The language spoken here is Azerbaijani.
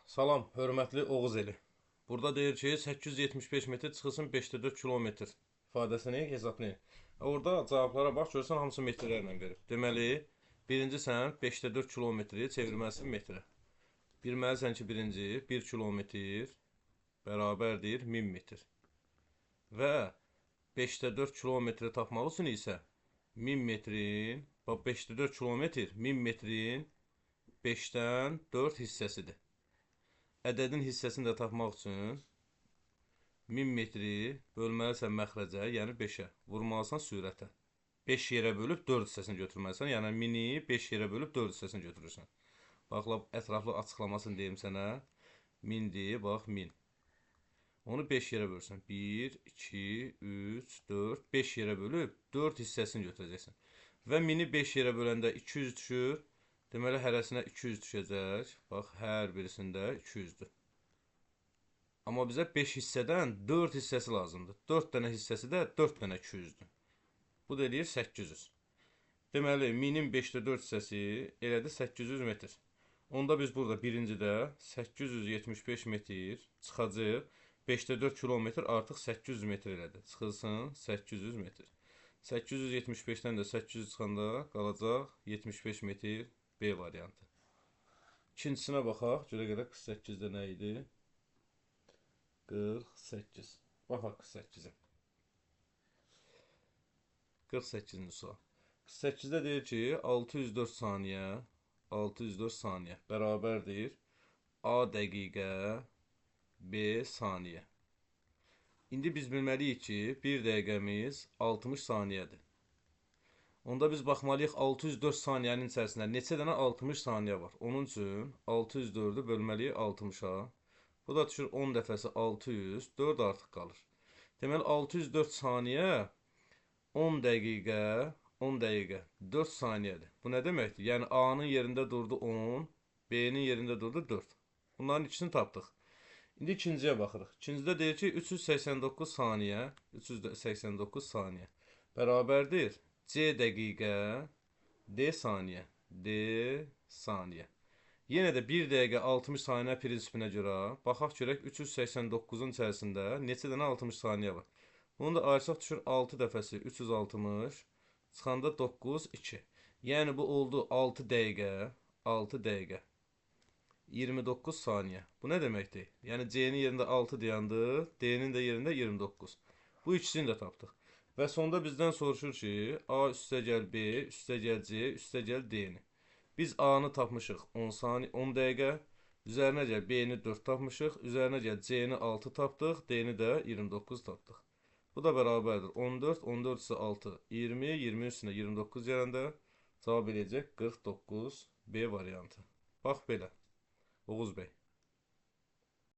Salam, hörmətli Oğuz eli. Burada deyir ki, 875 metr çıxılsın 5-də 4 kilometr ifadəsini hesablayın. Orada cavablara bax, görsən hamısı metrlərlə verib. Deməli, birinci sən 5-də 4 kilometri çevirməlisən metrə. Bilməlisən ki, birinci 1 kilometr bərabərdir 1000 metr. Və 5-də 4 kilometri tapmaq üçün isə 1000 metrin, bax 5-də 4 kilometr 1000 metrin 5-dən 4 hissəsidir. Ədədin hissəsini də tapmaq üçün 1000 metri bölməlisən məxrəcə, yəni 5-ə. Vurmalısan sürətə. 5 yerə bölüb 4 hissəsini götürməlisən. Yəni 1000-i 5 yerə bölüb 4 hissəsini götürürsən. Bax, ətraflı açıqlamasını deyim sənə. 1000-dir, bax 1000. Onu 5 yerə bölürsən. 1, 2, 3, 4, 5 yerə bölüb 4 hissəsini götürəcəksən. Və 1000-i 5 yerə böləndə 200 düşür. Deməli, hərəsinə 200 düşəcək. Bax, hər birisində 200-dür. Amma bizə 5 hissədən 4 hissəsi lazımdır. 4 dənə hissəsi də 4 dənə 200-dür. Bu da eləyir 800. Deməli, 1000-in 5-də 4 hissəsi elədi 800 metr. Onda biz burada birincidə 875 metr çıxacaq. 5-də 4 kilometr artıq 800 metr elədi. Çıxılsın 800 metr. 875-dən də 800 çıxanda qalacaq 75 metr B variantı. İkincisinə baxaq. Görə qədər 48-də nə idi? 48. Baxaq 48-ə. 48-ci sual. 48-də deyir ki, 604 saniyə, 604 saniyə bərabərdir A dəqiqə, B saniyə. İndi biz bilməliyik ki, 1 dəqiqəmiz 60 saniyədir. Onda biz baxmalıyıq 604 saniyənin içərisində neçə dənə 60 saniyə var. Onun üçün 604-ü bölməliyik 60-a. Bu da düşür 10 dəfəsi 600, 4 artıq qalır. Deməli 604 saniyə 10 dəqiqə, 10 dəqiqə 4 saniyədir. Bu nə deməkdir? Yəni A-nın yerində durdu 10, B-nin yerində durdu 4. Bunların ikisini tapdıq. İndi ikinciyə baxırıq. İkincidə deyir ki, 389 saniyə, 389 saniyə bərabərdir C dəqiqə, D saniyə, D saniyə. Yenə də 1 dəqiqə 60 saniyə prinsipinə görə baxaq görək 389-un içərisində neçə dənə 60 saniyə var. Bunu da ayırsaq düşür 6 dəfəsi 360, çıxanda 9, 2. Yəni bu oldu 6 dəqiqə, 6 dəqiqə. 29 saniyə. Bu nə deməkdir? Yəni C-nin yerində 6 dayandı, D-nin də yerində 29. Bu ikisini də tapdıq. Və sonda bizdən soruşur ki, A üstəgəl B, üstəgəl C, üstəgəl D-ni. Biz A-nı tapmışıq 10 saniyə, 10 dəqiqə. Üzərinə gəl B-ni 4 tapmışıq. Üzərinə gəl C-ni 6 tapdıq, D-ni də 29 tapdıq. Bu da bərabərdir 14, 14 isə 6, 20, 20 üstünə 29 gələndə cavab eləyəcək 49 B variantı. Bax belə. Oğuz bəy.